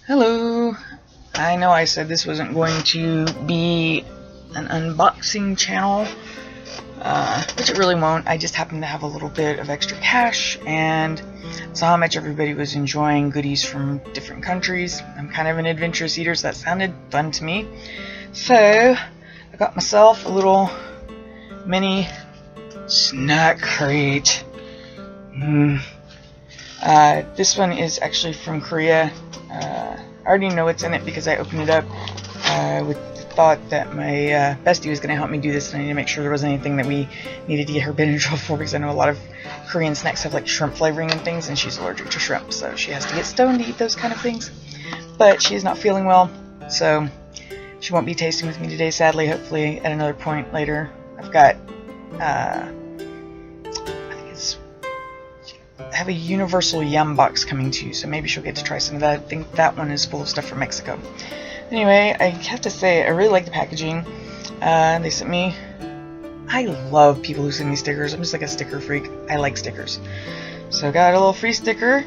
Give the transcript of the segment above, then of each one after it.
Hello! I know I said this wasn't going to be an unboxing channel, which it really won't. I just happen to have a little bit of extra cash and saw how much everybody was enjoying goodies from different countries. I'm kind of an adventurous eater, so that sounded fun to me. So, I got myself a little mini snack crate. This one is actually from Korea. I already know what's in it because I opened it up with the thought that my bestie was going to help me do this, and I need to make sure there wasn't anything that we needed to get her bit in trouble for, because I know a lot of Korean snacks have like shrimp flavoring and things, and she's allergic to shrimp, so she has to get stoned to eat those kind of things. But she is not feeling well, so she won't be tasting with me today, sadly. Hopefully at another point later. I've got I have a universal yum box coming to you, so maybe she'll get to try some of that. I think that one is full of stuff from Mexico. Anyway, I have to say, I really like the packaging. They sent me... I love people who send me stickers. I'm just like a sticker freak. I like stickers. So I got a little free sticker,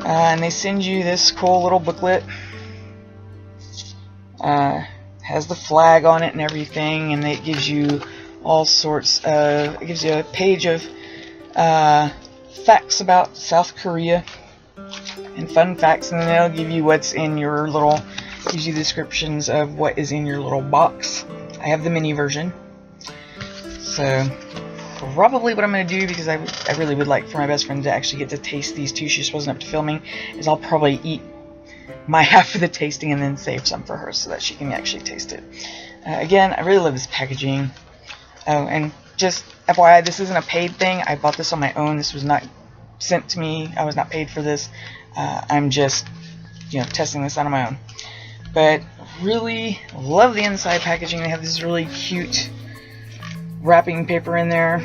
and they send you this cool little booklet. Has the flag on it and everything, and it gives you all sorts of... It gives you a page of... facts about South Korea and fun facts, and then they'll give you what's in your little, gives you descriptions of what is in your little box. I have the mini version, so probably what I'm going to do, because I really would like for my best friend to actually get to taste these too, she just wasn't up to filming, is I'll probably eat my half of the tasting and then save some for her so that she can actually taste it. Again, I really love this packaging. Oh, and just FYI, this isn't a paid thing. I bought this on my own. This was not sent to me. I was not paid for this. I'm just, testing this out on my own. But really love the inside packaging. They have this really cute wrapping paper in there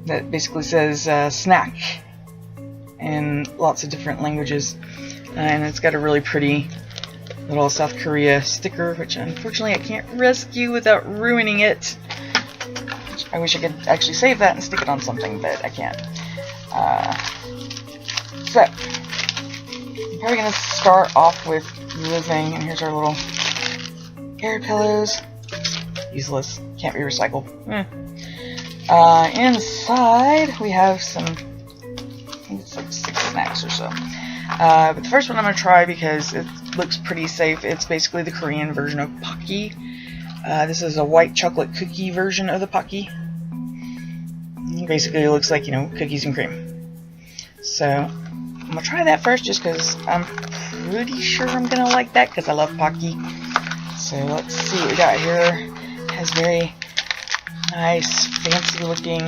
that basically says snack in lots of different languages. And it's got a really pretty little South Korea sticker, which unfortunately I can't rescue without ruining it. I wish I could actually save that and stick it on something, but I can't. So, I'm probably going to start off with living, and here's our little air pillows. Useless, can't be recycled. Inside, we have some, I think it's like 6 snacks or so. But the first one I'm going to try because it looks pretty safe. It's basically the Korean version of Pocky. This is a white chocolate cookie version of the Pocky. Basically, it looks like, cookies and cream. So, I'm going to try that first just because I'm pretty sure I'm going to like that because I love Pocky. So, let's see what we got here. It has very nice, fancy looking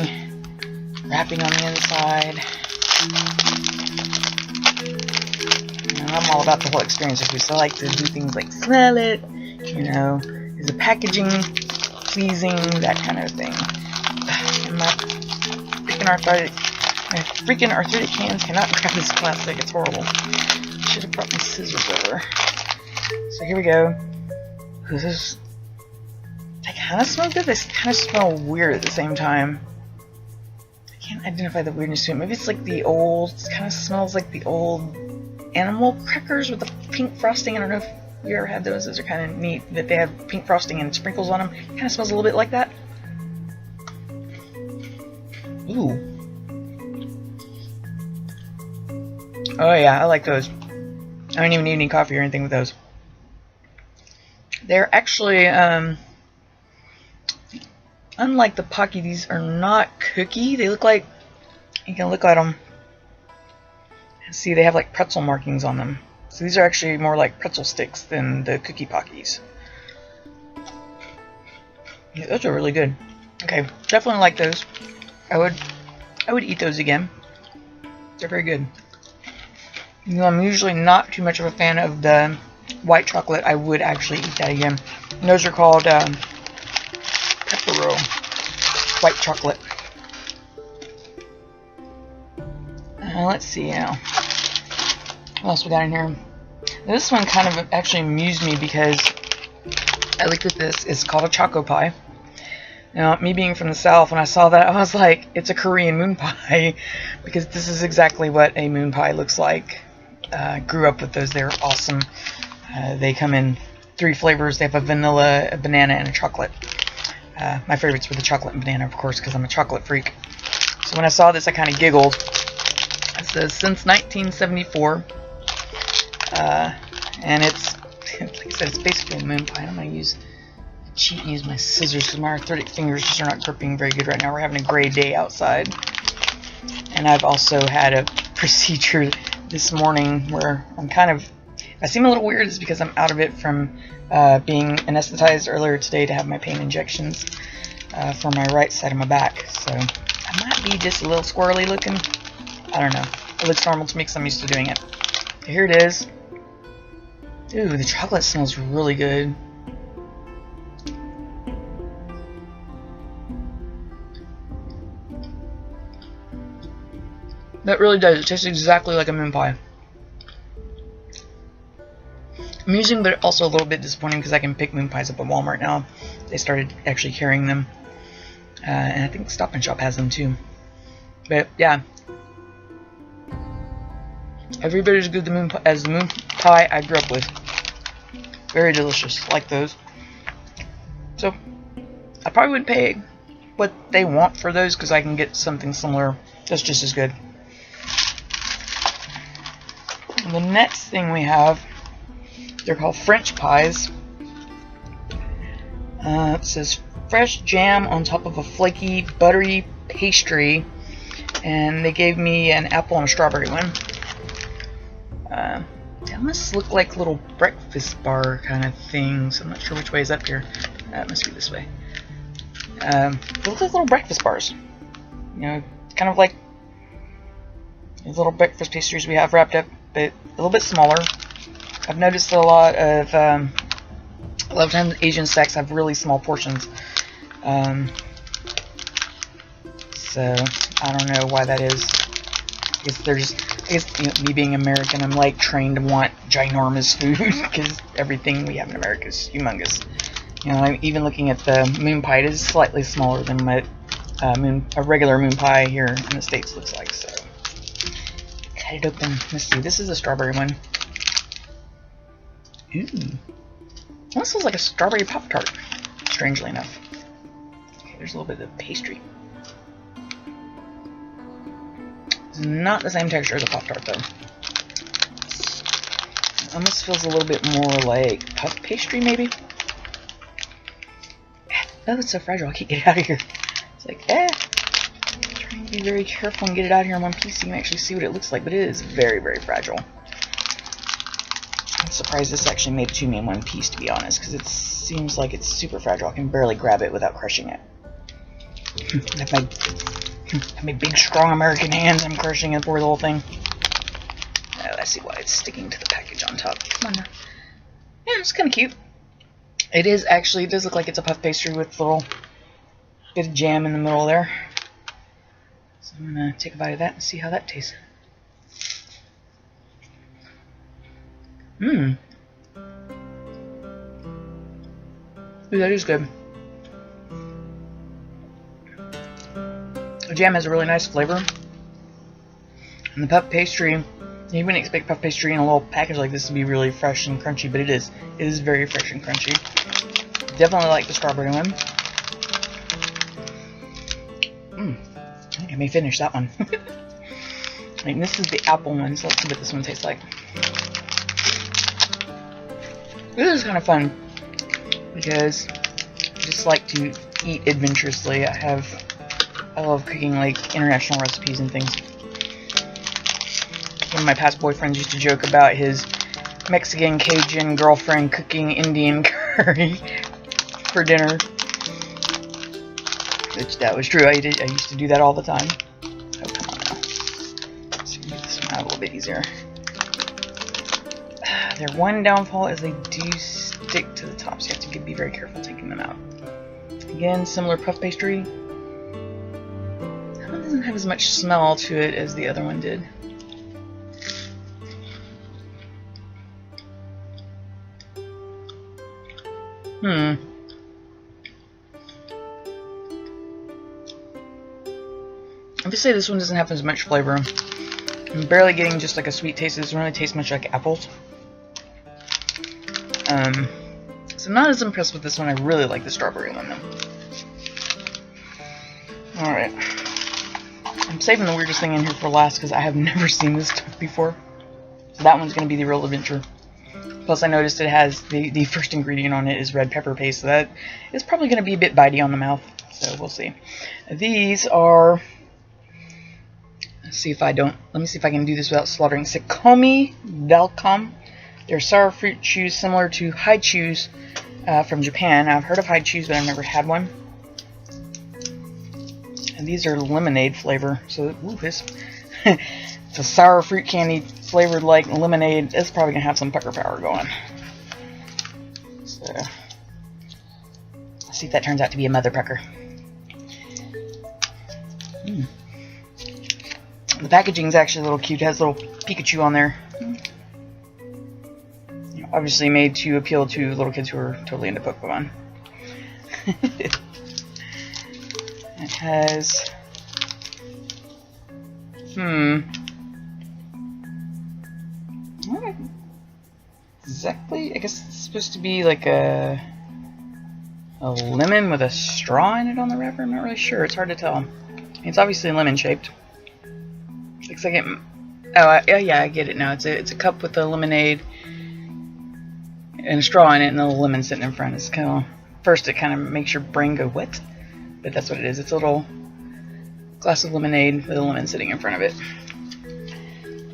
wrapping on the inside. And I'm all about the whole experience of food, so I like to do things like smell it, is the packaging pleasing, that kind of thing. And my freaking arthritic hands cannot grab this plastic. It's horrible. Should have brought my scissors over. So here we go. Ooh, they kind of smell good. They kind of smell weird at the same time. I can't identify the weirdness to it. Maybe it's like the old. It kind of smells like the old animal crackers with the pink frosting. I don't know if you ever had those. Those are kind of neat that they have pink frosting and sprinkles on them. Kind of smells a little bit like that. Ooh. Oh yeah, I like those. I don't even need any coffee or anything with those. They're actually, unlike the Pocky, these are not cookie. They look like, you can look at them and see they have like pretzel markings on them. So these are actually more like pretzel sticks than the cookie Pockies. Yeah, those are really good. Okay, definitely like those. I would eat those again. They're very good. I'm usually not too much of a fan of the white chocolate. I would actually eat that again. And those are called referral white chocolate. Let's see now. What else we got in here? This one kind of actually amused me because I looked at this. It's called a choco pie. Now, me being from the South, when I saw that, I was like, it's a Korean moon pie, because this is exactly what a moon pie looks like. Grew up with those. They're awesome. They come in 3 flavors. They have a vanilla, a banana, and a chocolate. My favorites were the chocolate and banana, of course, because I'm a chocolate freak. So when I saw this, I kind of giggled. It says, since 1974. And it's, like I said, it's basically a moon pie. I'm going to cheat and use my scissors because my arthritic fingers just are not gripping very good right now. We're having a gray day outside. And I've also had a procedure this morning where I'm kind of, I seem a little weird. It's because I'm out of it from being anesthetized earlier today to have my pain injections for my right side of my back. So I might be just a little squirrely looking. I don't know. It looks normal to me because I'm used to doing it. Here it is. Ooh, the chocolate smells really good. That really does. It tastes exactly like a moon pie. Amusing, but also a little bit disappointing because I can pick moon pies up at Walmart now. They started actually carrying them. And I think Stop and Shop has them too. But yeah. Every bit as good as the moon pie I grew up with. Very delicious. Like those. So, I probably would pay what they want for those because I can get something similar that's just as good. And the next thing we have, they're called French pies. It says fresh jam on top of a flaky, buttery pastry. And they gave me an apple and a strawberry one. They almost look like little breakfast bar kind of things. I'm not sure which way is up here. It must be this way. They look like little breakfast bars. You know, kind of like these little breakfast pastries we have wrapped up, but a little bit smaller. I've noticed that a lot of times Asian snacks have really small portions. So I don't know why that is. I guess you know, me being American, I'm like trained to want ginormous food because everything we have in America is humongous. You know, I'm even looking at the moon pie. It is slightly smaller than what a regular moon pie here in the States looks like. So, cut it open. Let's see. This is a strawberry one. Ooh, almost feels like a strawberry Pop-Tart. Strangely enough. Okay, there's a little bit of pastry. It's not the same texture as a Pop-Tart though. It almost feels a little bit more like puff pastry maybe. Oh, it's so fragile. I can't get it out of here. It's like, trying to be very careful and get it out here in one piece so you can actually see what it looks like, but it is very, very fragile. I'm surprised this actually made it to me in one piece, to be honest, because it seems like it's super fragile. I can barely grab it without crushing it. With my big, strong American hands, I'm crushing it for the whole thing. Oh, I see why it's sticking to the package on top. Come on now. Yeah, it's kind of cute. It is actually, it does look like it's a puff pastry with a little bit of jam in the middle there. So I'm going to take a bite of that and see how that tastes. Mmm. Ooh, that is good. The jam has a really nice flavor. And the puff pastry, you wouldn't expect puff pastry in a little package like this to be really fresh and crunchy, but it is. It is very fresh and crunchy. Definitely like the strawberry one. I think I may finish that one. And this is the apple one, so let's see what this one tastes like. This is kind of fun because I just like to eat adventurously. I love cooking like international recipes and things. One of my past boyfriends used to joke about his Mexican Cajun girlfriend cooking Indian curry for dinner. Which that was true. I used to do that all the time. Oh, come on now. Let's get this one out a little bit easier. Their one downfall is they do stick to the top, so you have to be very careful taking them out. Again, similar puff pastry. That one doesn't have as much smell to it as the other one did. I have to say this one doesn't have as much flavor I'm barely getting just like a sweet taste. It doesn't really taste much like apples. So I'm not as impressed with this one. I really like the strawberry one though. Alright. I'm saving the weirdest thing in here for last because I have never seen this stuff before. So that one's going to be the real adventure. Plus I noticed it has the first ingredient on it is red pepper paste. So that is probably going to be a bit bitey on the mouth. So we'll see. These are... Let me see if I can do this without slaughtering. Sekomi Dalcom. They're sour fruit chews similar to haichus from Japan. I've heard of haichus, but I've never had one. And these are lemonade flavor. So, ooh, this it's a sour fruit candy flavored like lemonade. It's probably gonna have some pucker power going. So, let's see if that turns out to be a mother pucker. The packaging is actually a little cute. It has a little Pikachu on there. Obviously made to appeal to little kids who are totally into Pokemon. It has... What exactly? I guess it's supposed to be like a lemon with a straw in it on the wrapper. I'm not really sure. It's hard to tell. It's obviously lemon shaped. Looks like it... Oh, yeah, I get it now. It's a cup with a lemonade and a straw in it and a little lemon sitting in front. It's kind of... First, it kind of makes your brain go, what? But that's what it is. It's a little glass of lemonade with a lemon sitting in front of it.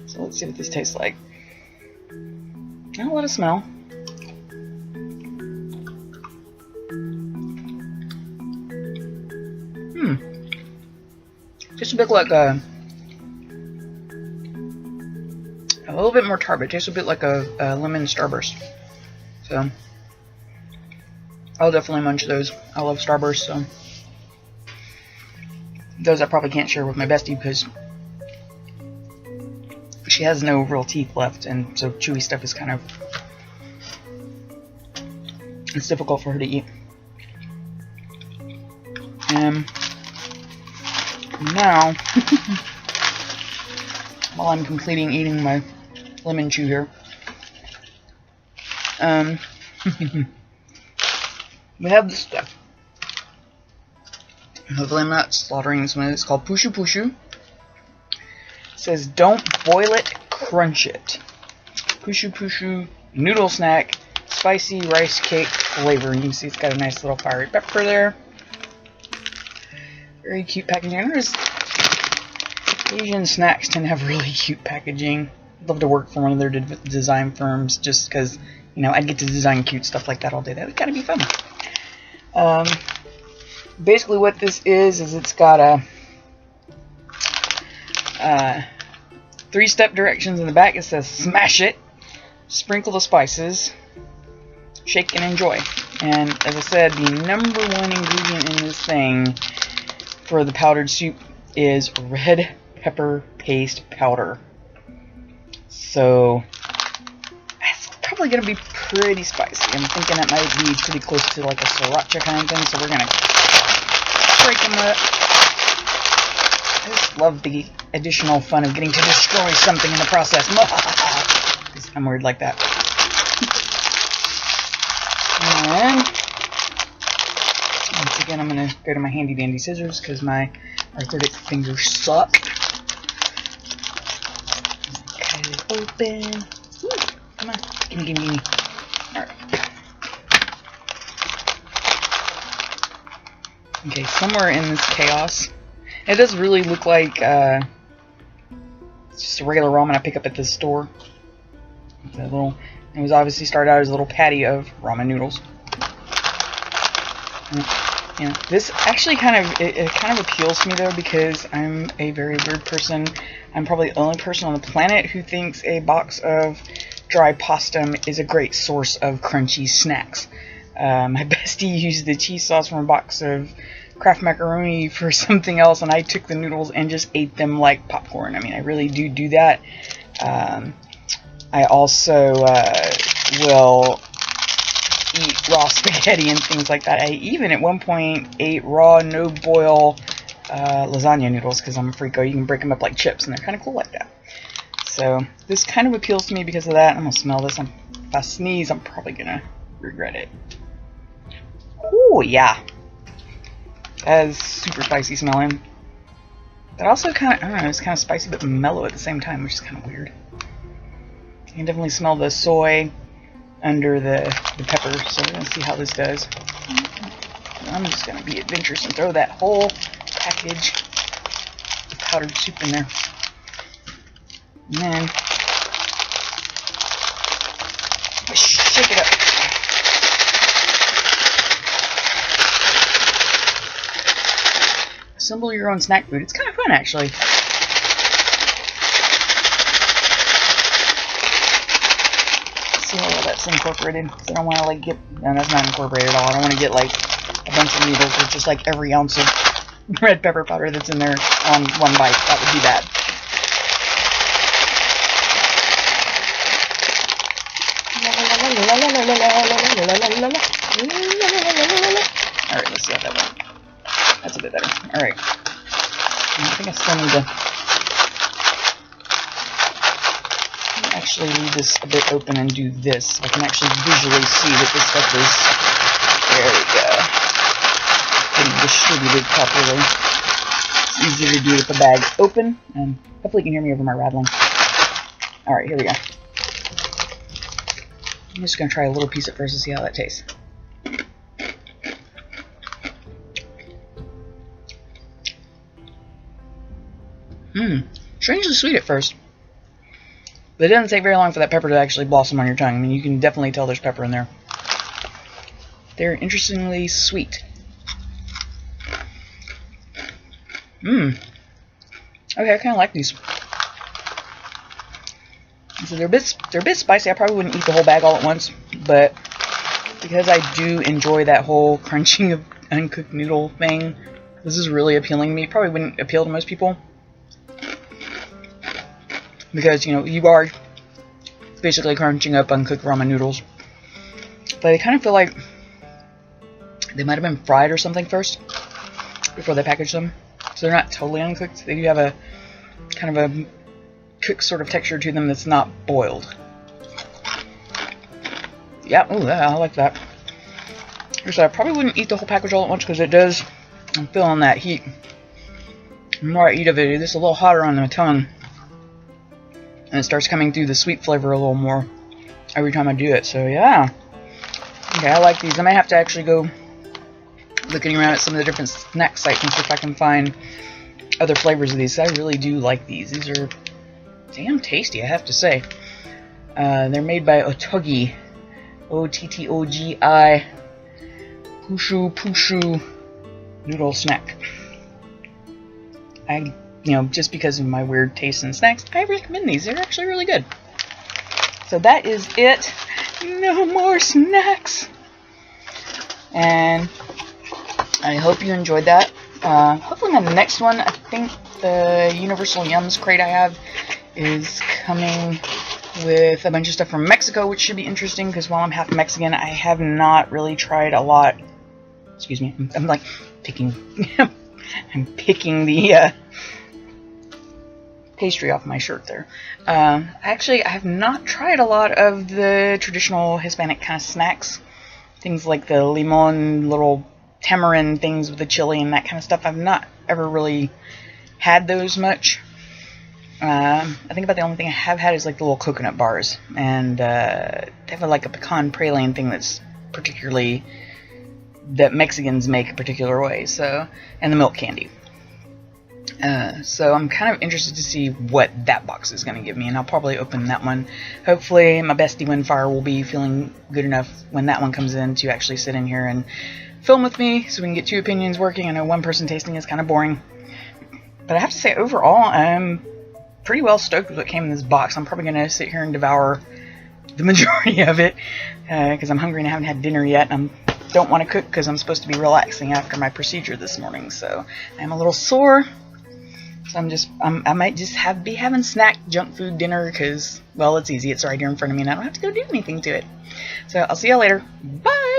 So let's see what this tastes like. Not a lot of smell. Just a bit like a little bit more tart, but it tastes a bit like a lemon starburst. So I'll definitely munch those. I love starburst, so those I probably can't share with my bestie because she has no real teeth left, and so chewy stuff is kind of... It's difficult for her to eat. Now, while I'm completing eating my lemon chew here, we have this stuff. Hopefully I'm not slaughtering this one. It's called Pushu Pushu. It says, don't boil it, crunch it. Pushu Pushu noodle snack, spicy rice cake flavor. And you can see it's got a nice little fiery pepper there. Very cute packaging. I noticed Asian snacks tend to have really cute packaging. I'd love to work for one of their design firms just because, you know, I'd get to design cute stuff like that all day. That would kind of be fun. Basically what this is it's got a 3-step directions in the back. It says smash it, sprinkle the spices, shake and enjoy. And as I said, the #1 ingredient in this thing for the powdered soup is red pepper paste powder. So it's probably going to be pretty spicy. I'm thinking it might be pretty close to like a sriracha kind of thing, so we're going to break them up. I just love the additional fun of getting to destroy something in the process. I'm weird like that. And once again, I'm going to go to my handy dandy scissors because my arthritic fingers suck. Cut it open. Ooh, come on. Gimme. Alright. Okay, somewhere in this chaos, it does really look like it's just a regular ramen I pick up at the store. It was obviously started out as a little patty of ramen noodles. And, you know, this actually kind of appeals to me though because I'm a very weird person. I'm probably the only person on the planet who thinks a box of dry pasta is a great source of crunchy snacks. My bestie used the cheese sauce from a box of Kraft macaroni for something else, and I took the noodles and just ate them like popcorn. I mean, I really do that. I also will eat raw spaghetti and things like that. I even at one point ate raw, no-boil lasagna noodles because I'm a freako. You can break them up like chips, and they're kind of cool like that. So this kind of appeals to me because of that. I'm gonna smell this. If I sneeze, I'm probably gonna regret it. Ooh, yeah. That is super spicy smelling. But also kind of, I don't know, it's kind of spicy but mellow at the same time, which is kind of weird. You can definitely smell the soy under the pepper, so we're gonna see how this does. I'm just gonna be adventurous and throw that whole package of powdered soup in there. And then shake it up. Assemble your own snack food. It's kind of fun, actually. Let's see how well that's incorporated. I don't want to like get. No, that's not incorporated at all. I don't want to get like a bunch of noodles with just like every ounce of red pepper powder that's in there on one bite. That would be bad. Alright, let's see how that went. That's a bit better. Alright. I think I still need to actually leave this a bit open and do this so I can actually visually see that this stuff is, there we go, getting distributed properly. It's easy to do with the bag open, and hopefully you can hear me over my rattling. Alright, here we go. I'm just going to try a little piece at first to see how that tastes. Strangely sweet at first. But it doesn't take very long for that pepper to actually blossom on your tongue. I mean, you can definitely tell there's pepper in there. They're interestingly sweet. Okay, I kind of like these. So they're a bit spicy. I probably wouldn't eat the whole bag all at once, but because I do enjoy that whole crunching of uncooked noodle thing, this is really appealing to me. It probably wouldn't appeal to most people, because, you know, you are basically crunching up uncooked ramen noodles. But I kind of feel like they might have been fried or something first before they packaged them. So they're not totally uncooked. They do have a kind of a cooked sort of texture to them that's not boiled. Yeah, ooh, yeah, I like that. So I probably wouldn't eat the whole package all at once because it does, I'm feeling that heat. The more I eat of it, it gets a little hotter on the tongue. And it starts coming through the sweet flavor a little more every time I do it. So yeah. Okay, I like these. I might have to actually go looking around at some of the different snack sites and see if I can find other flavors of these. I really do like these. These are damn tasty, I have to say. They're made by Ottogi. O-T-T-O-G-I. Pushu noodle snack. You know, just because of my weird taste in snacks, I recommend these. They're actually really good. So that is it. No more snacks. And I hope you enjoyed that. Hopefully my next one, I think the Universal Yums crate I have is coming with a bunch of stuff from Mexico, which should be interesting because while I'm half Mexican, I have not really tried a lot. Excuse me, I'm like picking, I'm picking the pastry off my shirt there. Actually, I have not tried a lot of the traditional Hispanic kind of snacks. Things like the limon, little tamarind things with the chili and that kind of stuff. I've not ever really had those much. I think about the only thing I have had is like the little coconut bars. And they have like a pecan praline thing that's particularly, that Mexicans make a particular way. So, and the milk candy. So I'm kind of interested to see what that box is going to give me, and I'll probably open that one. Hopefully my bestie Windfire will be feeling good enough when that one comes in to actually sit in here and film with me so we can get two opinions working. I know one person tasting is kind of boring, but I have to say overall I'm pretty well stoked with what came in this box. I'm probably going to sit here and devour the majority of it because I'm hungry and I haven't had dinner yet. I don't want to cook because I'm supposed to be relaxing after my procedure this morning, so I'm a little sore. So I might just be having snack junk food dinner because, well, it's easy. It's right here in front of me and I don't have to go do anything to it. So I'll see y'all later. Bye!